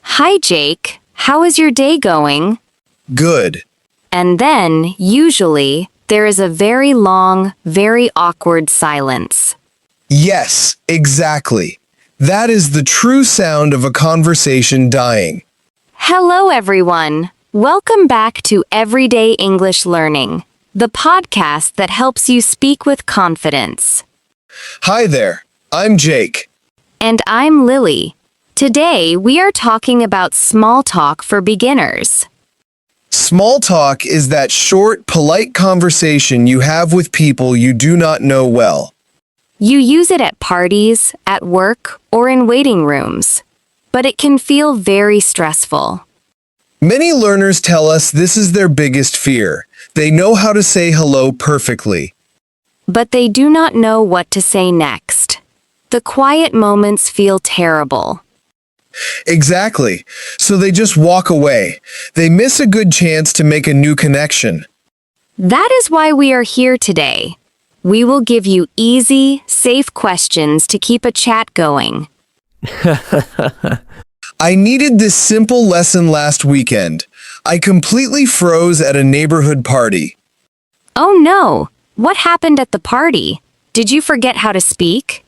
Hi, Jake. How is your day going? Good. And then, usually, there is a very long, very awkward silence. Yes, exactly. That is the true sound of a conversation dying. Hello, everyone. Welcome back to Everyday English Learning, the podcast that helps you speak with confidence. Hi there, I'm Jake. And I'm Lily. Today, we are talking about small talk for beginners. Small talk is that short, polite conversation you have with people you do not know well. You use it at parties, at work, or in waiting rooms. But it can feel very stressful. Many learners tell us this is their biggest fear. They know how to say hello perfectly. But they do not know what to say next. The quiet moments feel terrible. Exactly. So they just walk away. They miss a good chance to make a new connection. That is why we are here today. We will give you easy, safe questions to keep a chat going. I needed this simple lesson last weekend. I completely froze at a neighborhood party. Oh no! What happened at the party? Did you forget how to speak?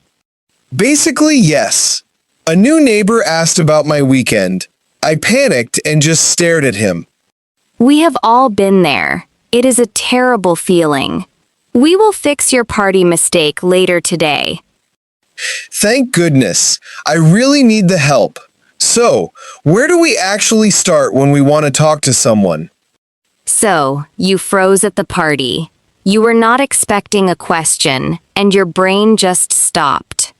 Basically, yes. A new neighbor asked about my weekend. I panicked and just stared at him. We have all been there. It is a terrible feeling. We will fix your party mistake later today. Thank goodness. I really need the help. So, where do we actually start when we want to talk to someone? So, you froze at the party. You were not expecting a question, and your brain just stopped.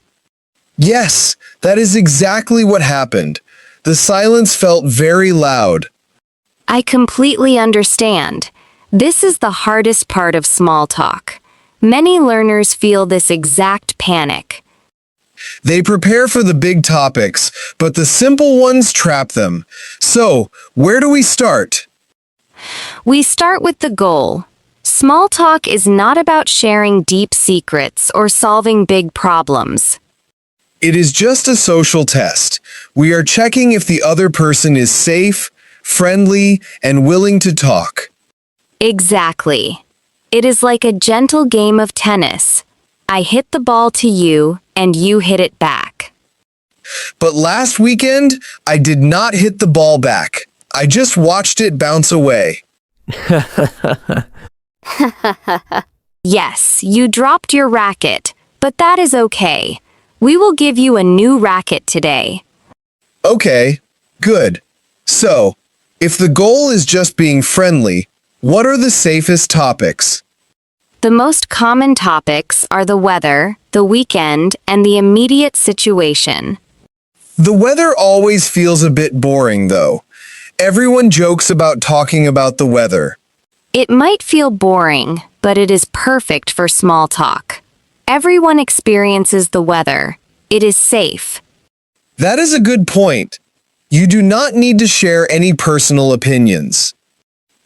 Yes, that is exactly what happened. The silence felt very loud. I completely understand. This is the hardest part of small talk. Many learners feel this exact panic. They prepare for the big topics, but the simple ones trap them. So, where do we start? We start with the goal. Small talk is not about sharing deep secrets or solving big problems. It is just a social test. We are checking if the other person is safe, friendly, and willing to talk. Exactly. It is like a gentle game of tennis. I hit the ball to you, and you hit it back. But last weekend, I did not hit the ball back. I just watched it bounce away. Yes, you dropped your racket, but that is okay. We will give you a new racket today. Okay, good. So, if the goal is just being friendly, what are the safest topics? The most common topics are the weather, the weekend, and the immediate situation. The weather always feels a bit boring, though. Everyone jokes about talking about the weather. It might feel boring, but it is perfect for small talk. Everyone experiences the weather. It is safe. That is a good point. You do not need to share any personal opinions.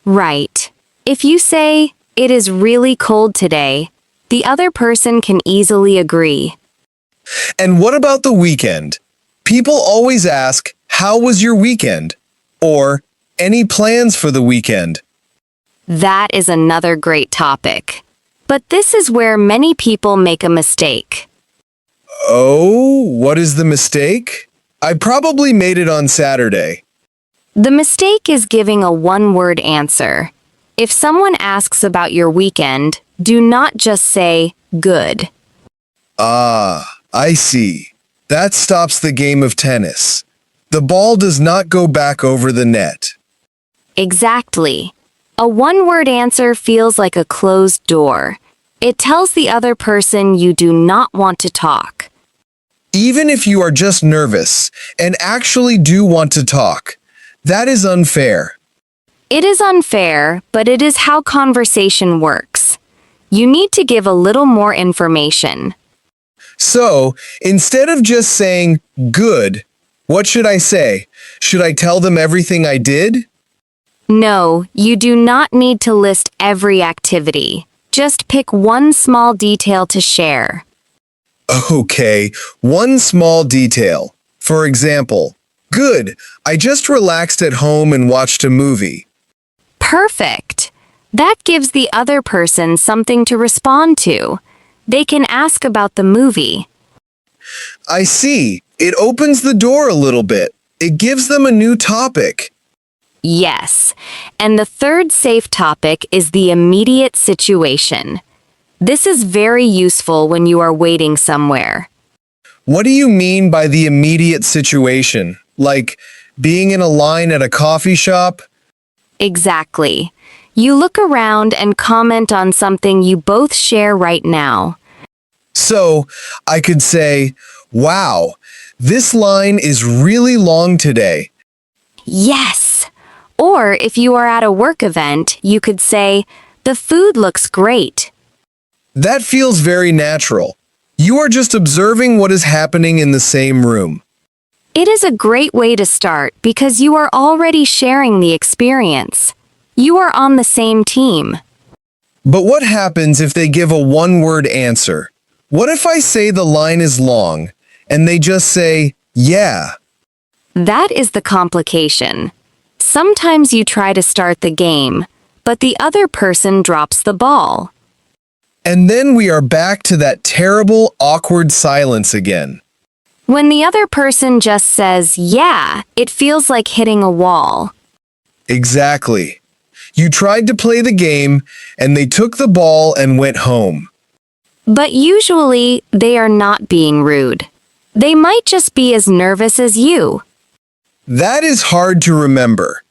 Right. If you say, "It is really cold today," the other person can easily agree. And what about the weekend? People always ask, "How was your weekend?" Or, "Any plans for the weekend?" That is another great topic. But this is where many people make a mistake. Oh, what is the mistake? I probably made it on Saturday. The mistake is giving a one-word answer. If someone asks about your weekend, do not just say, "Good." Ah, I see. That stops the game of tennis. The ball does not go back over the net. Exactly. A one-word answer feels like a closed door. It tells the other person you do not want to talk. Even if you are just nervous and actually do want to talk, that is unfair. It is unfair, but it is how conversation works. You need to give a little more information. So, instead of just saying, "Good," what should I say? Should I tell them everything I did? No, you do not need to list every activity. Just pick one small detail to share. Okay, one small detail. For example, good, I just relaxed at home and watched a movie. Perfect. That gives the other person something to respond to. They can ask about the movie. I see. It opens the door a little bit. It gives them a new topic. Yes. And the third safe topic is the immediate situation. This is very useful when you are waiting somewhere. What do you mean by the immediate situation? Like being in a line at a coffee shop? Exactly. You look around and comment on something you both share right now. So, I could say, wow, this line is really long today. Yes. Or if you are at a work event, you could say, the food looks great. That feels very natural. You are just observing what is happening in the same room. It is a great way to start because you are already sharing the experience. You are on the same team. But what happens if they give a one-word answer? What if I say the line is long, and they just say, yeah? That is the complication. Sometimes you try to start the game, but the other person drops the ball. And then we are back to that terrible, awkward silence again. When the other person just says, yeah, it feels like hitting a wall. Exactly. You tried to play the game, and they took the ball and went home. But usually, they are not being rude. They might just be as nervous as you. That is hard to remember.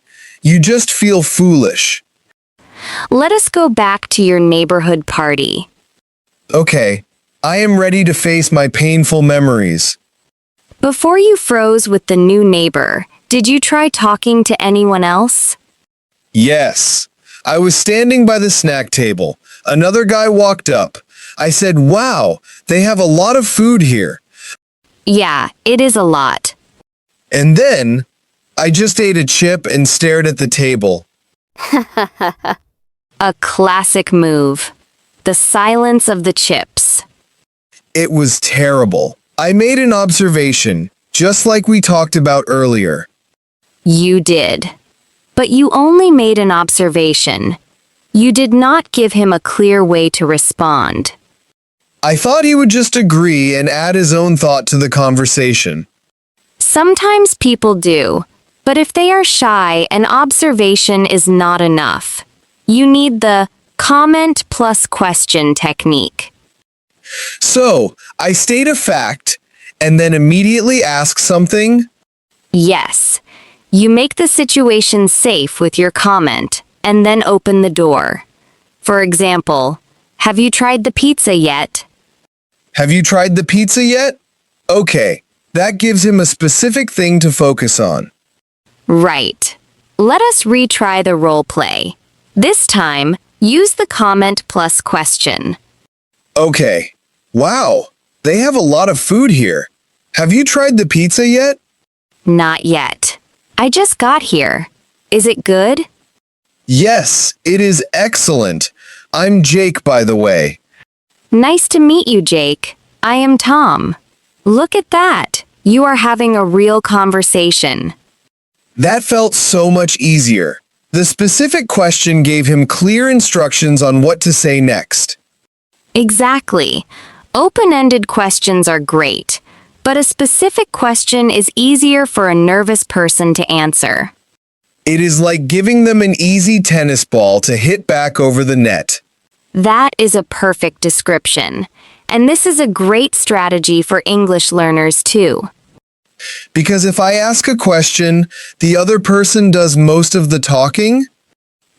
You just feel foolish. Let us go back to your neighborhood party. Okay, I am ready to face my painful memories. Before you froze with the new neighbor, did you try talking to anyone else? Yes. I was standing by the snack table. Another guy walked up. I said, wow, they have a lot of food here. Yeah, it is a lot. And then, I just ate a chip and stared at the table. A classic move. The silence of the chips. It was terrible. I made an observation, just like we talked about earlier. You did. But you only made an observation. You did not give him a clear way to respond. I thought he would just agree and add his own thought to the conversation. Sometimes people do, but if they are shy, an observation is not enough. You need the comment plus question technique. So, I state a fact, and then immediately ask something? Yes. You make the situation safe with your comment, and then open the door. For example, have you tried the pizza yet? Have you tried the pizza yet? Okay, that gives him a specific thing to focus on. Right. Let us retry the role play. This time, use the comment plus question. Okay. Wow, they have a lot of food here. Have you tried the pizza yet? Not yet. I just got here. Is it good? Yes, it is excellent. I'm Jake, by the way. Nice to meet you, Jake. I am Tom. Look at that. You are having a real conversation. That felt so much easier. The specific question gave him clear instructions on what to say next. Exactly. Open-ended questions are great, but a specific question is easier for a nervous person to answer. It is like giving them an easy tennis ball to hit back over the net. That is a perfect description, and this is a great strategy for English learners too. Because if I ask a question, the other person does most of the talking?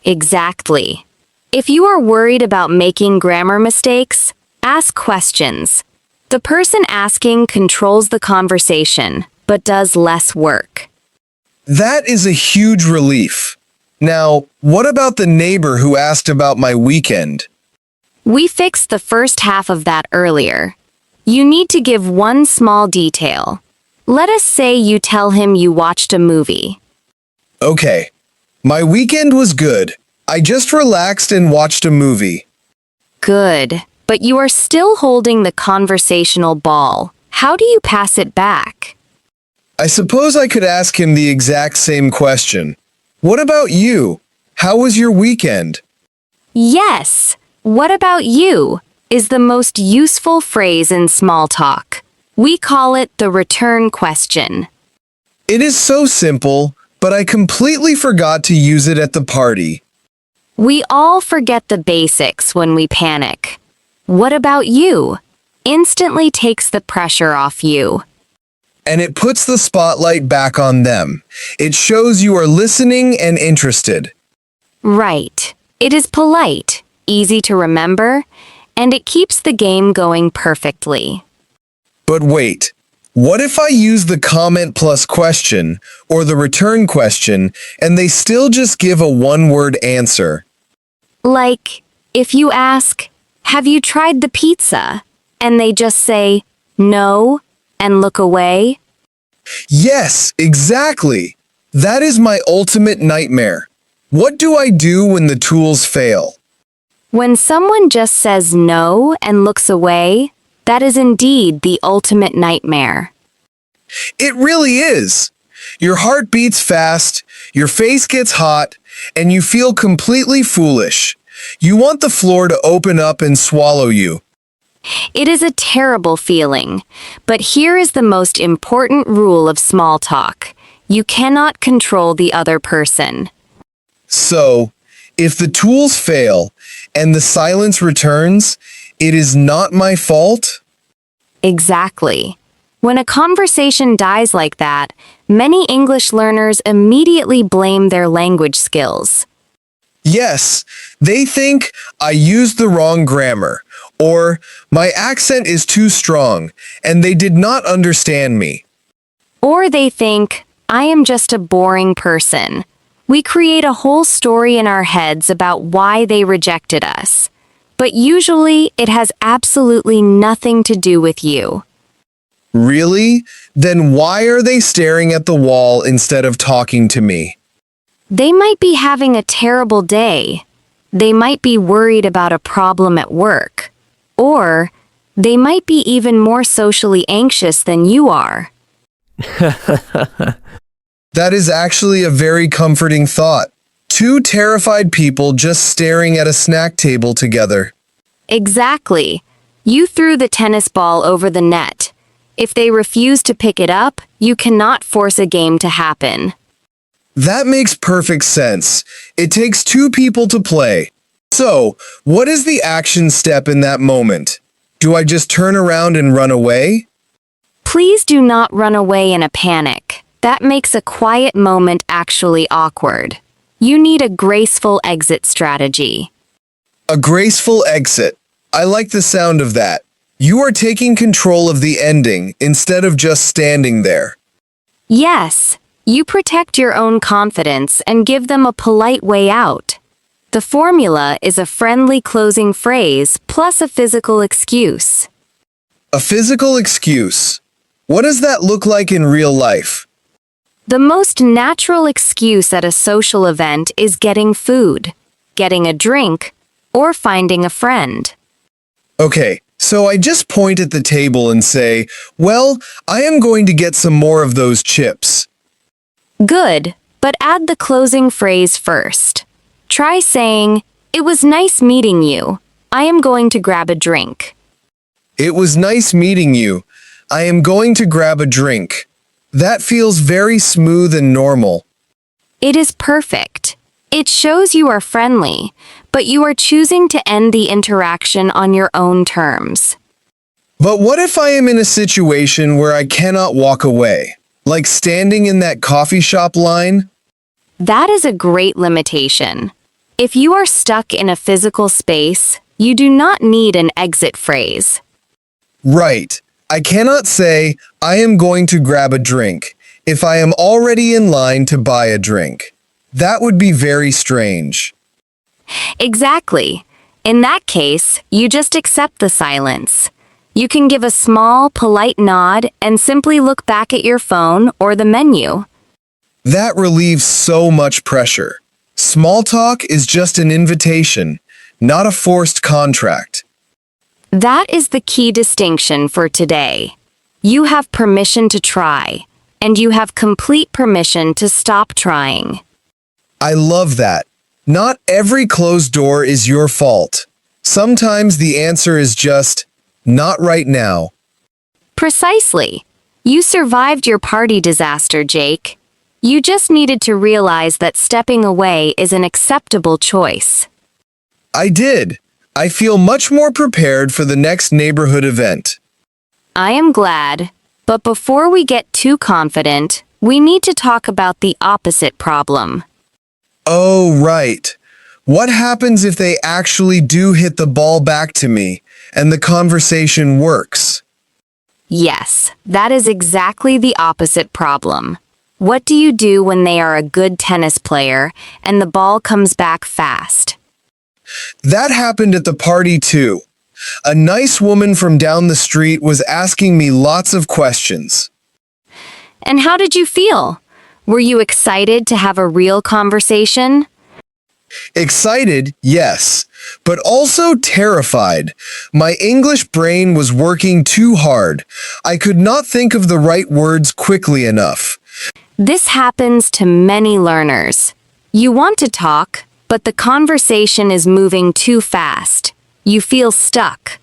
Exactly. If you are worried about making grammar mistakes, ask questions. The person asking controls the conversation, but does less work. That is a huge relief. Now, what about the neighbor who asked about my weekend? We fixed the first half of that earlier. You need to give one small detail. Let us say you tell him you watched a movie. Okay. My weekend was good. I just relaxed and watched a movie. Good, but you are still holding the conversational ball. How do you pass it back? I suppose I could ask him the exact same question. What about you? How was your weekend? Yes, what about you? Is the most useful phrase in small talk. We call it the return question. It is so simple, but I completely forgot to use it at the party. We all forget the basics when we panic. What about you? Instantly takes the pressure off you. And it puts the spotlight back on them. It shows you are listening and interested. Right. It is polite, easy to remember, and it keeps the game going perfectly. But wait, what if I use the comment plus question or the return question and they still just give a one-word answer? Like, if you ask, "Have you tried the pizza?" and they just say, "No," and look away? Yes, exactly. That is my ultimate nightmare. What do I do when the tools fail? When someone just says no and looks away, that is indeed the ultimate nightmare. It really is. Your heart beats fast, your face gets hot, and you feel completely foolish. You want the floor to open up and swallow you. It is a terrible feeling, but here is the most important rule of small talk. You cannot control the other person. So, if the tools fail and the silence returns, it is not my fault? Exactly. When a conversation dies like that, many English learners immediately blame their language skills. Yes, they think I used the wrong grammar, or my accent is too strong, and they did not understand me. Or they think, I am just a boring person. We create a whole story in our heads about why they rejected us. But usually, it has absolutely nothing to do with you. Really? Then why are they staring at the wall instead of talking to me? They might be having a terrible day. They might be worried about a problem at work. Or they might be even more socially anxious than you are. That is actually a very comforting thought. Two terrified people just staring at a snack table together. Exactly. You threw the tennis ball over the net. If they refuse to pick it up, you cannot force a game to happen. That makes perfect sense. It takes two people to play. So, what is the action step in that moment? Do I just turn around and run away? Please do not run away in a panic. That makes a quiet moment actually awkward. You need a graceful exit strategy. A graceful exit. I like the sound of that. You are taking control of the ending instead of just standing there. Yes, you protect your own confidence and give them a polite way out. The formula is a friendly closing phrase plus a physical excuse. A physical excuse. What does that look like in real life? The most natural excuse at a social event is getting food, getting a drink, or finding a friend. Okay, so I just point at the table and say, well, I am going to get some more of those chips. Good, but add the closing phrase first. Try saying, "It was nice meeting you. I am going to grab a drink." It was nice meeting you. I am going to grab a drink. That feels very smooth and normal. It is perfect. It shows you are friendly, but you are choosing to end the interaction on your own terms. But what if I am in a situation where I cannot walk away? Like standing in that coffee shop line? That is a great limitation. If you are stuck in a physical space, you do not need an exit phrase. Right. I cannot say, I am going to grab a drink, if I am already in line to buy a drink. That would be very strange. Exactly. In that case, you just accept the silence. You can give a small, polite nod and simply look back at your phone or the menu. That relieves so much pressure. Small talk is just an invitation, not a forced contract. That is the key distinction for today. You have permission to try, and you have complete permission to stop trying. I love that. Not every closed door is your fault. Sometimes the answer is just, not right now. Precisely. You survived your party disaster, Jake. You just needed to realize that stepping away is an acceptable choice. I did. I feel much more prepared for the next neighborhood event. I am glad, but before we get too confident, we need to talk about the opposite problem. Oh, right. What happens if they actually do hit the ball back to me and the conversation works? Yes, that is exactly the opposite problem. What do you do when they are a good tennis player and the ball comes back fast? That happened at the party too. A nice woman from down the street was asking me lots of questions. And how did you feel? Were you excited to have a real conversation? Excited, yes, but also terrified. My English brain was working too hard. I could not think of the right words quickly enough. This happens to many learners. You want to talk, but the conversation is moving too fast. You feel stuck.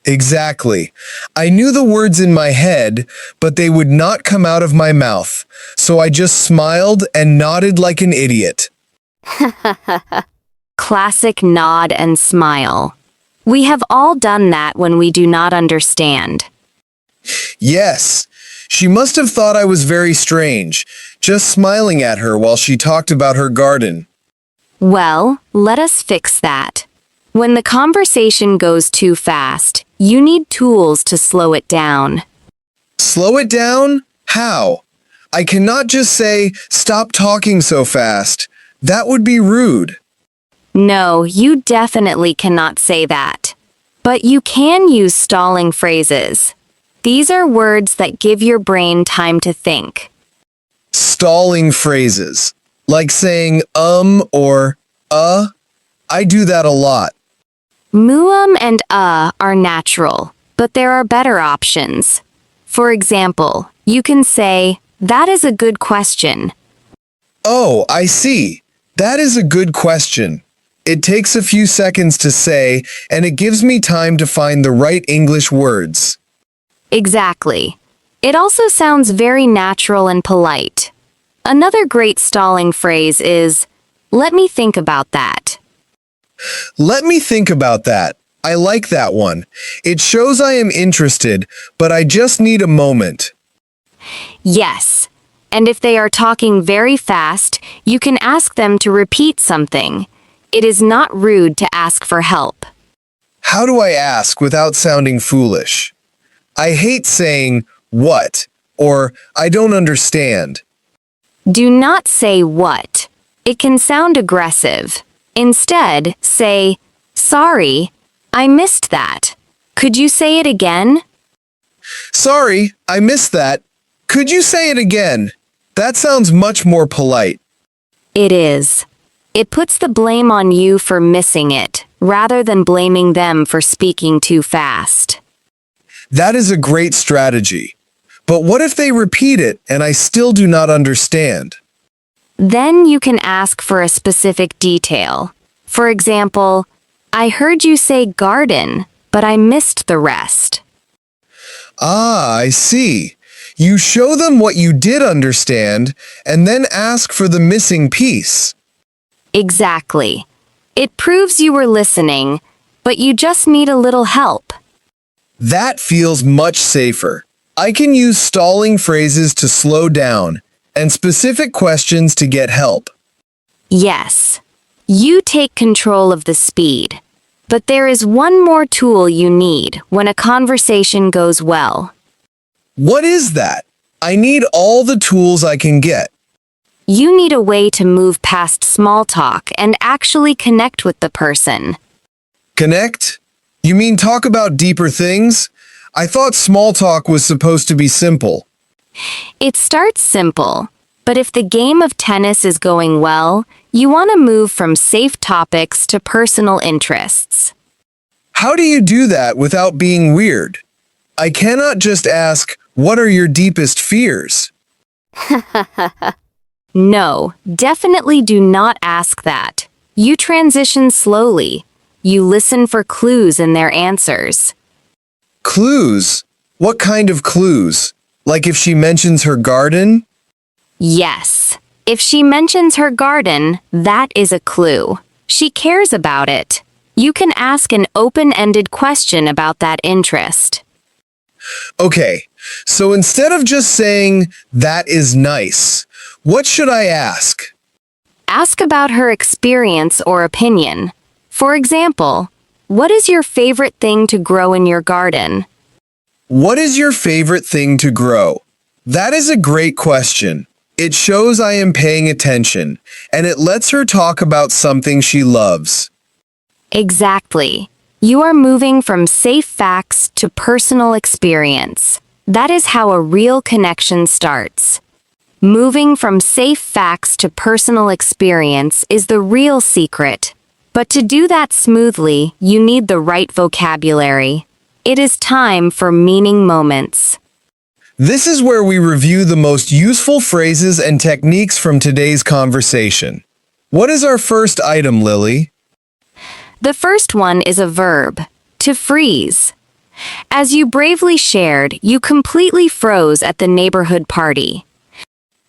Exactly. I knew the words in my head, but they would not come out of my mouth, so I just smiled and nodded like an idiot. Classic nod and smile. We have all done that when we do not understand. Yes, she must have thought I was very strange, just smiling at her while she talked about her garden. Well, let us fix that. When the conversation goes too fast, you need tools to slow it down. Slow it down? How? I cannot just say, stop talking so fast. That would be rude. No, you definitely cannot say that. But you can use stalling phrases. These are words that give your brain time to think. Stalling phrases, like saying or I do that a lot. And are natural, but there are better options. For example, you can say, that is a good question. Oh, I see. That is a good question. It takes a few seconds to say, and it gives me time to find the right English words. Exactly. It also sounds very natural and polite. Another great stalling phrase is, let me think about that. Let me think about that. I like that one. It shows I am interested, but I just need a moment. Yes. And if they are talking very fast, you can ask them to repeat something. It is not rude to ask for help. How do I ask without sounding foolish? I hate saying, what, or I don't understand. Do not say what. It can sound aggressive. Instead, say, sorry, I missed that. Could you say it again? Sorry, I missed that. Could you say it again? That sounds much more polite. It is. It puts the blame on you for missing it, rather than blaming them for speaking too fast. That is a great strategy. But what if they repeat it and I still do not understand? Then you can ask for a specific detail. For example, I heard you say garden, but I missed the rest. Ah, I see. You show them what you did understand and then ask for the missing piece. Exactly. It proves you were listening, but you just need a little help. That feels much safer. I can use stalling phrases to slow down and specific questions to get help. Yes. You take control of the speed. But there is one more tool you need when a conversation goes well. What is that? I need all the tools I can get. You need a way to move past small talk and actually connect with the person. Connect? You mean talk about deeper things? I thought small talk was supposed to be simple. It starts simple, but if the game of tennis is going well, You want to move from safe topics to personal interests. How do you do that without being weird? I cannot just ask, what are your deepest fears? No, definitely do not ask that. You transition slowly. You listen for clues in their answers. Clues? What kind of clues? Like if she mentions her garden? Yes. If she mentions her garden, that is a clue. She cares about it. You can ask an open-ended question about that interest. Okay, so instead of just saying, that is nice, what should I ask? Ask about her experience or opinion. For example, what is your favorite thing to grow in your garden? What is your favorite thing to grow? That is a great question. It shows I am paying attention, and it lets her talk about something she loves. Exactly. You are moving from safe facts to personal experience. That is how a real connection starts. Moving from safe facts to personal experience is the real secret. But to do that smoothly, you need the right vocabulary. It is time for meaning moments. This is where we review the most useful phrases and techniques from today's conversation. What is our first item, Lily? The first one is a verb, to freeze. As you bravely shared, you completely froze at the neighborhood party.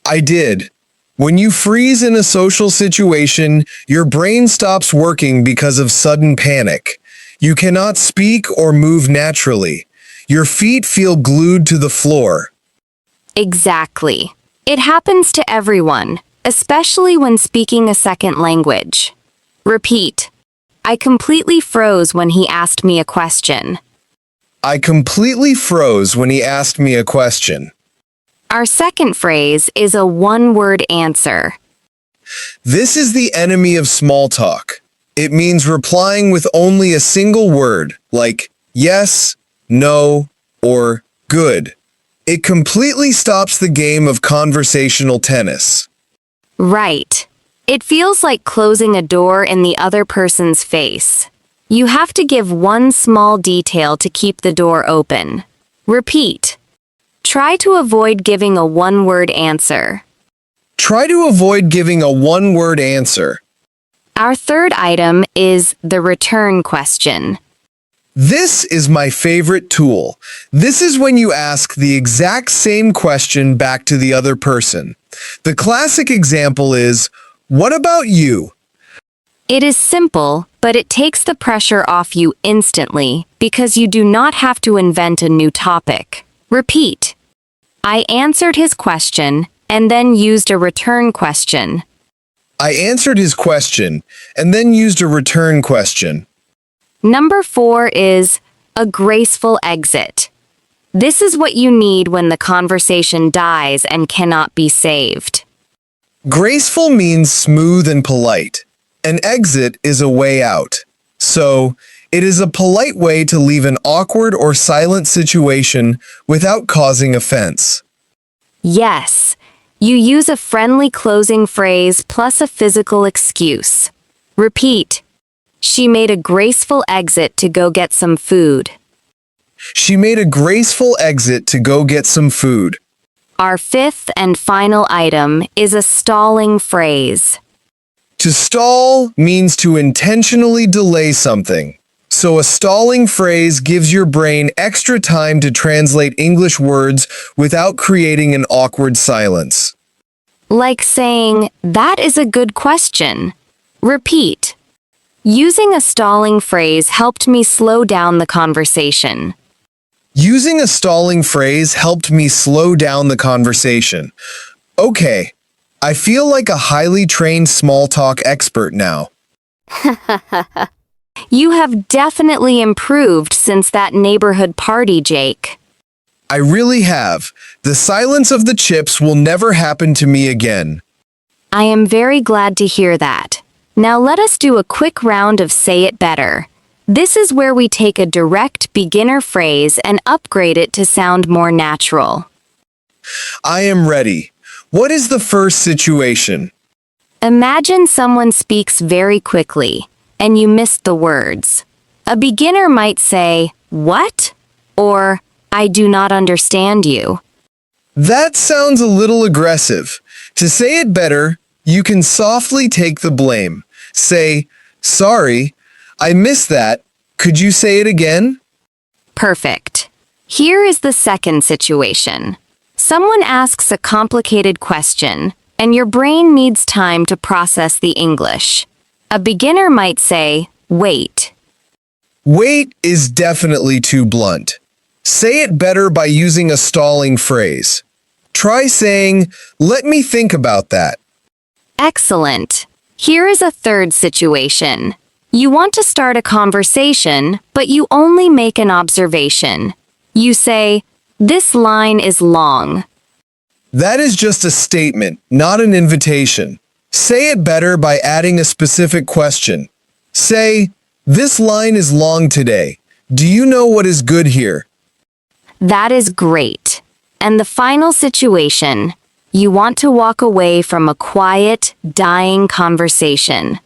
I did. When you freeze in a social situation, your brain stops working because of sudden panic. You cannot speak or move naturally. Your feet feel glued to the floor. Exactly. It happens to everyone, especially when speaking a second language. Repeat. I completely froze when he asked me a question. I completely froze when he asked me a question. Our second phrase is a one-word answer. This is the enemy of small talk. It means replying with only a single word, like yes, no, or good. It completely stops the game of conversational tennis. Right. It feels like closing a door in the other person's face. You have to give one small detail to keep the door open. Repeat. Try to avoid giving a one-word answer. Try to avoid giving a one-word answer. Our third item is the return question. This is my favorite tool. This is when you ask the exact same question back to the other person. The classic example is, what about you? It is simple, but it takes the pressure off you instantly because you do not have to invent a new topic. Repeat. I answered his question and then used a return question. I answered his question and then used a return question. Number 4 is a graceful exit. This is what you need when the conversation dies and cannot be saved. Graceful means smooth and polite. An exit is a way out. So, it is a polite way to leave an awkward or silent situation without causing offense. Yes, you use a friendly closing phrase plus a physical excuse. Repeat. She made a graceful exit to go get some food. She made a graceful exit to go get some food. Our fifth and final item is a stalling phrase. To stall means to intentionally delay something. So a stalling phrase gives your brain extra time to translate English words without creating an awkward silence. Like saying, that is a good question. Repeat. Using a stalling phrase helped me slow down the conversation. Using a stalling phrase helped me slow down the conversation. Okay, I feel like a highly trained small talk expert now. You have definitely improved since that neighborhood party, Jake. I really have. The silence of the chips will never happen to me again. I am very glad to hear that. Now let us do a quick round of Say It Better. This is where we take a direct beginner phrase and upgrade it to sound more natural. I am ready. What is the first situation? Imagine someone speaks very quickly, and you missed the words. A beginner might say, "What?" or "I do not understand you." That sounds a little aggressive. To say it better, you can softly take the blame. Say, "Sorry, I missed that. Could you say it again?" Perfect. Here is the second situation. Someone asks a complicated question, and your brain needs time to process the English. A beginner might say, "Wait." Wait is definitely too blunt. Say it better by using a stalling phrase. Try saying, "Let me think about that." Excellent. Here is a third situation. You want to start a conversation, but you only make an observation. You say, "This line is long." That is just a statement, not an invitation. Say it better by adding a specific question. Say, "This line is long today. Do you know what is good here?" That is great. And the final situation, you want to walk away from a quiet, dying conversation.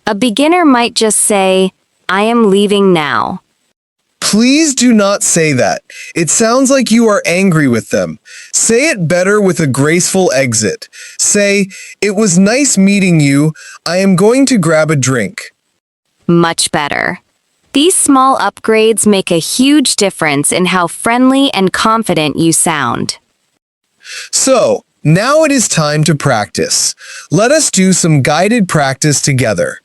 A beginner might just say, "I am leaving now." Please do not say that. It sounds like you are angry with them. Say it better with a graceful exit. Say, "It was nice meeting you. I am going to grab a drink." Much better. These small upgrades make a huge difference in how friendly and confident you sound. So, now it is time to practice. Let us do some guided practice together.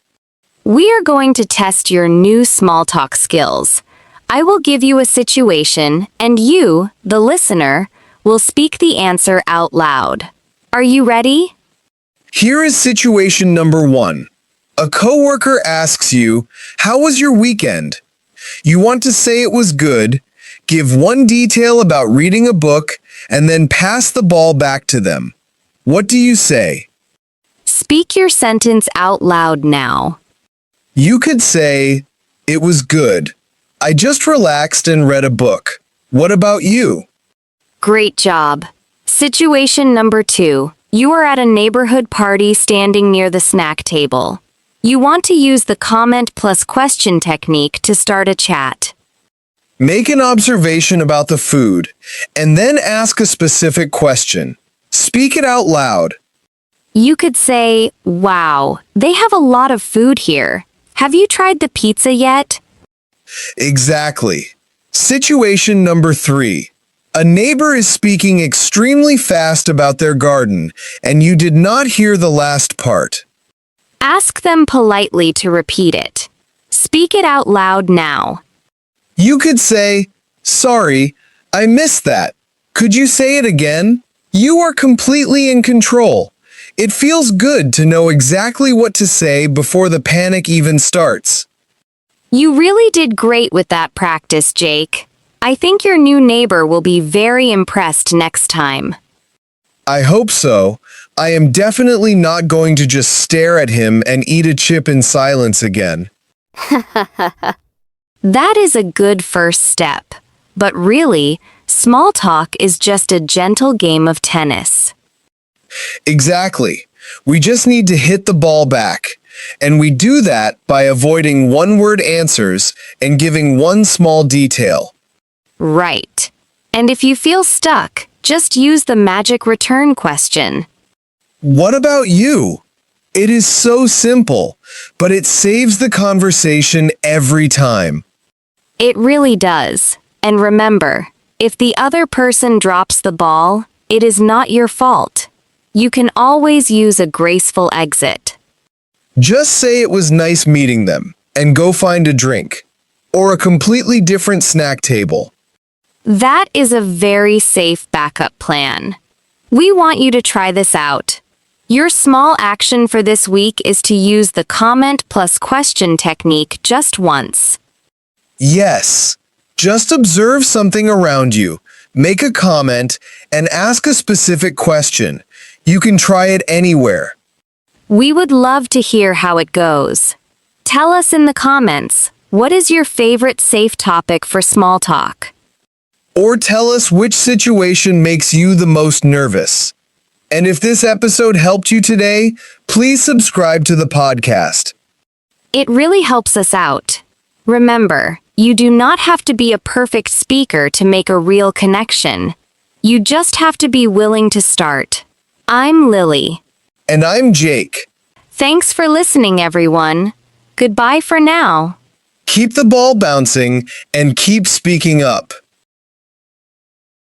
We are going to test your new small talk skills. I will give you a situation, and you, the listener, will speak the answer out loud. Are you ready? Here is situation number 1. A coworker asks you, "How was your weekend?" You want to say it was good, give one detail about reading a book, and then pass the ball back to them. What do you say? Speak your sentence out loud now. You could say, "It was good. I just relaxed and read a book. What about you?" Great job. Situation number 2. You are at a neighborhood party standing near the snack table. You want to use the comment plus question technique to start a chat. Make an observation about the food, and then ask a specific question. Speak it out loud. You could say, "Wow, they have a lot of food here. Have you tried the pizza yet?" Exactly. Situation number 3. A neighbor is speaking extremely fast about their garden, and you did not hear the last part. Ask them politely to repeat it. Speak it out loud now. You could say, "Sorry, I missed that. Could you say it again?" You are completely in control. It feels good to know exactly what to say before the panic even starts. You really did great with that practice, Jake. I think your new neighbor will be very impressed next time. I hope so. I am definitely not going to just stare at him and eat a chip in silence again. That is a good first step. But really, small talk is just a gentle game of tennis. Exactly. We just need to hit the ball back. And we do that by avoiding one-word answers and giving one small detail. Right. And if you feel stuck, just use the magic return question. What about you? It is so simple, but it saves the conversation every time. It really does. And remember, if the other person drops the ball, it is not your fault. You can always use a graceful exit. Just say it was nice meeting them and go find a drink or a completely different snack table. That is a very safe backup plan. We want you to try this out. Your small action for this week is to use the comment plus question technique just once. Yes, just observe something around you, make a comment, and ask a specific question. You can try it anywhere. We would love to hear how it goes. Tell us in the comments, what is your favorite safe topic for small talk? Or tell us which situation makes you the most nervous. And if this episode helped you today, please subscribe to the podcast. It really helps us out. Remember, you do not have to be a perfect speaker to make a real connection. You just have to be willing to start. I'm Lily. And I'm Jake. Thanks for listening, everyone. Goodbye for now. Keep the ball bouncing and keep speaking up.